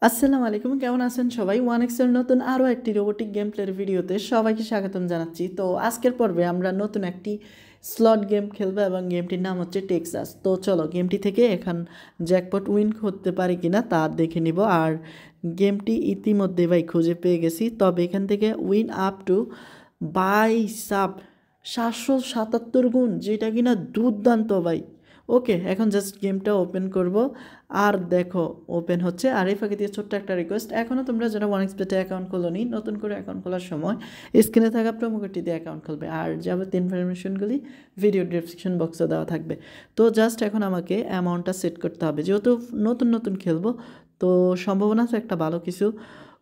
আসসালামু আলাইকুম, কেমন আছেন সবাই? ওয়ানএক্সের নতুন আরও একটি রোবোটিক গেম প্লের ভিডিওতে সবাইকে স্বাগতম জানাচ্ছি। তো আজকের পর্বে আমরা নতুন একটি স্লট গেম খেলবো এবং গেমটির নাম হচ্ছে টেক্সাস। তো চলো গেমটি থেকে এখন জ্যাকপট উইন করতে পারি কিনা তা দেখে নিব। আর গেমটি ইতিমধ্যে ভাই খুঁজে পেয়ে গেছি, তবে এখান থেকে উইন আপ টু 777 গুণ, যেটা কিনা দুর্দান্ত ভাই। ওকে, এখন জাস্ট গেমটা ওপেন করব। আর দেখো ওপেন হচ্ছে। আর এই ফাঁকে দিয়ে ছোট্ট একটা রিকোয়েস্ট, এখনও তোমরা যারা ওয়ানএক্সবেটে অ্যাকাউন্ট খোলোনি, নতুন করে অ্যাকাউন্ট খোলার সময় স্ক্রিনে থাকা প্রোমো কোডটি দিয়ে অ্যাকাউন্ট খুলবে। আর যাবতীয় ইনফরমেশনগুলি ভিডিও ডেসক্রিপশন বক্সে দেওয়া থাকবে। তো জাস্ট এখন আমাকে অ্যামাউন্টটা সেট করতে হবে, যেহেতু নতুন নতুন খেলবো তো সম্ভাবনা আছে একটা ভালো কিছু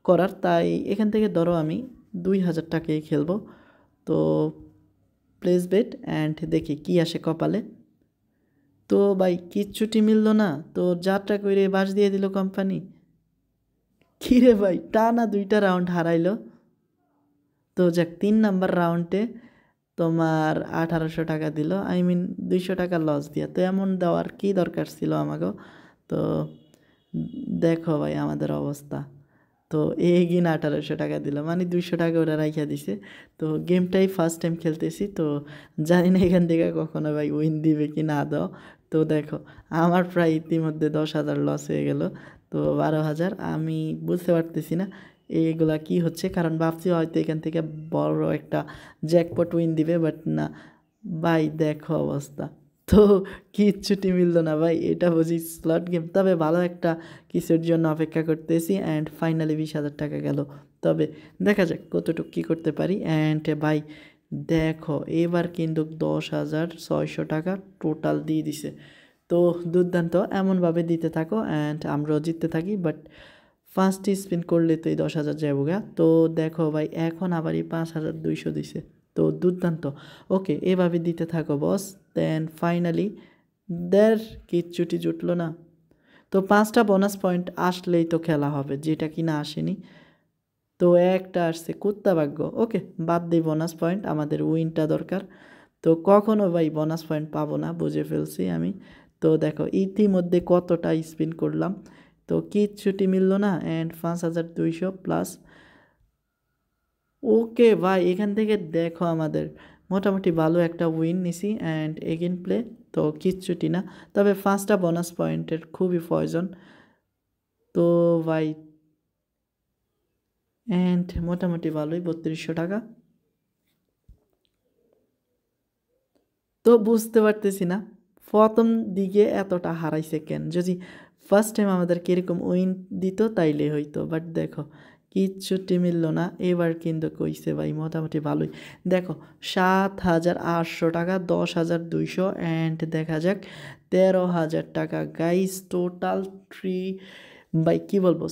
করার। তাই এখান থেকে ধরো আমি 2000 টাকায় খেলবো। তো প্লেস বেট অ্যান্ড দেখি কি আসে কপালে। তো ভাই কিচ্ছুটি মিললো না, তো যাত্রা করে বাস দিয়ে দিল কোম্পানি। কিরে ভাই, টানা 2টা রাউন্ড হারাইলো। তো যাক, 3 নাম্বার রাউন্ডে তোমার 1800 টাকা দিল, 200 টাকা লস দিয়া। তো এমন দেওয়ার কি দরকার ছিল আমাকে? তো দেখো ভাই আমাদের অবস্থা। তো এগিন 1800 টাকা দিল, মানে 200 টাকা ওরা রাইখা দিছে। তো গেমটাই ফার্স্ট টাইম খেলতেছি, তো জানি না এখান থেকে কখনো ভাই উইন দিবে কি না দাও। তো দেখো আমার প্রায় ইতিমধ্যে 10,000 লস হয়ে গেল। তো 12,000 আমি বুঝতে পারতেছি না এইগুলা কি হচ্ছে, কারণ ভাবছি হয়তো এখান থেকে বড় একটা জ্যাকপট উইন দিবে, বাট না ভাই। দেখো অবস্থা। তো কিচ্ছুটি মিললো না ভাই, এটা বুঝি স্লট গেম। তবে ভালো একটা কিছুর জন্য অপেক্ষা করতেছি অ্যান্ড ফাইনালি 20,000 টাকা গেল। তবে দেখা যাক কতটুকু কী করতে পারি। অ্যান্ড ভাই দেখো এবার কিন্তু 10,600 টাকা টোটাল দিয়ে দিছে। তো দুর্দান্ত, এমনভাবে দিতে থাকো অ্যান্ড আমরাও জিততে থাকি। বাট ফার্স্ট স্পিন করলে তো এই 10,000 যাবো গা। তো দেখো ভাই এখন আবারই 5,200 দিছে। তো দুর্দান্ত। ওকে, এভাবে দিতে থাকো বস। দেন ফাইনালি কিচ্ছুটি জুটলো না। তো 5টা বোনাস পয়েন্ট আসলেই তো খেলা হবে, যেটা কি না আসেনি। তো একটা আসছে, কুত্তা ভাগ্য। ওকে, বাদ দিই বোনাস পয়েন্ট, আমাদের উইনটা দরকার। তো কখনো ভাই বোনাস পয়েন্ট পাবো না, বুঝে ফেলছি আমি। তো দেখো ইতিমধ্যে কতটা স্পিন করলাম, তো কিচ্ছুটি মিললো না। And 5,200 plus. ওকে ভাই, এখান থেকে দেখো আমাদের মোটামুটি ভালো একটা উইন নিছি অ্যান্ড এগেন প্লে। তো কিচ্ছুটি না, তবে 5টা বোনাস পয়েন্টের খুবই প্রয়োজন। তো ভাই অ্যান্ড মোটামুটি ভালোই 3200 টাকা। তো বুঝতে পারতেছি না প্রথম দিকে এতটা হারাইছে কেন। যদি ফার্স্ট টাইম আমাদের কীরকম উইন দিত তাইলে হইতো, বাট দেখো কিচ্ছুটি মিললো না। এবার কিন্তু কইছে ভাই মোটামুটি ভালোই। দেখো 7,800 টাকা, 10,200 অ্যান্ড দেখা যাক 13,000 টাকা গাইস। টোটাল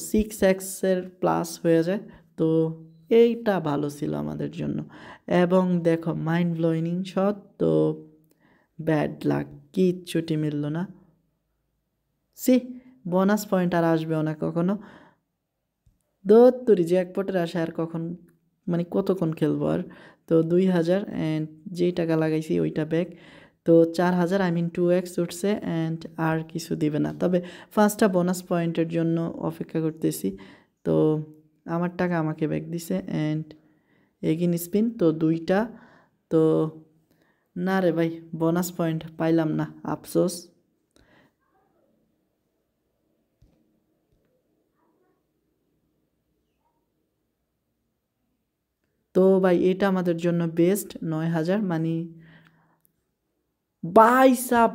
6x-এর প্লাস হয়ে যায়। তো এইটা ভালো ছিল আমাদের জন্য। এবং দেখো মাইন্ড ব্লোয়িং শট। তো ব্যাড লাক, কিচ্ছুটি মিলল না। সি বোনাস পয়েন্ট আর আসবেও না কখনো। দত্তরি জ্যাকপটের আশা আর কখন, মানে কতক্ষণ খেলবো আর। তো 2,000 অ্যান্ড যেই টাকা লাগাইছি ওইটা ব্যাক। তো 4,000 2x উঠছে অ্যান্ড আর কিছু দিবে না। তবে 5টা বোনাস পয়েন্টের জন্য অপেক্ষা করতেছি। তো আমার টাকা আমাকে ব্যাক দিছে অ্যান্ড এগিন স্পিন তো 2টা। তো না রে ভাই, বোনাস পয়েন্ট পাইলাম না, আফসোস। তো ভাই এটা আমাদের জন্য বেস্ট 9,000, মানে বাই সাব।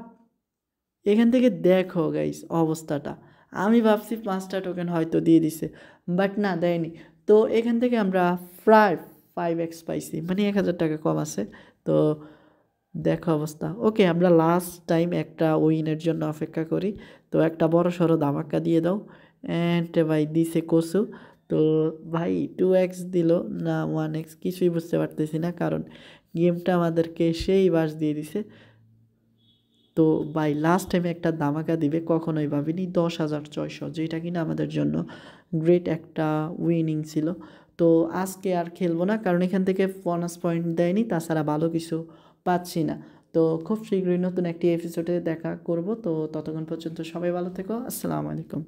এখান থেকে দেখো গাইস অবস্থাটা, আমি ভাবছি 5টা টোকেন হয়তো দিয়ে দিছে, বাট না দেয়নি। তো এখান থেকে আমরা প্রায় 5x পাইছি, মানে 1,000 টাকা কম আছে। তো দেখো অবস্থা। ওকে, আমরা লাস্ট টাইম একটা উইনের জন্য অপেক্ষা করি। তো একটা বড় সড়ো ধামাকা দিয়ে দাও। অ্যান্ড ভাই দিছে কসু। তো ভাই 2x দিল না 1x কিছুই বুঝতে পারতেছি না, কারণ গেমটা আমাদেরকে সেই বাস দিয়ে দিছে। তো ভাই লাস্ট টাইমে একটা ধামাকা দিবে কখনোই ভাবিনি, 10,600, যেটা কিনা আমাদের জন্য গ্রেট একটা উইনিং ছিল। তো আজকে আর খেলবো না, কারণ এখান থেকে বোনাস পয়েন্ট দেয়নি, তাছাড়া ভালো কিছু পাচ্ছি না। তো খুব শীঘ্রই নতুন একটি এপিসোডে দেখা করব। তো ততক্ষণ পর্যন্ত সবাই ভালো থেকো, আসসালামু আলাইকুম।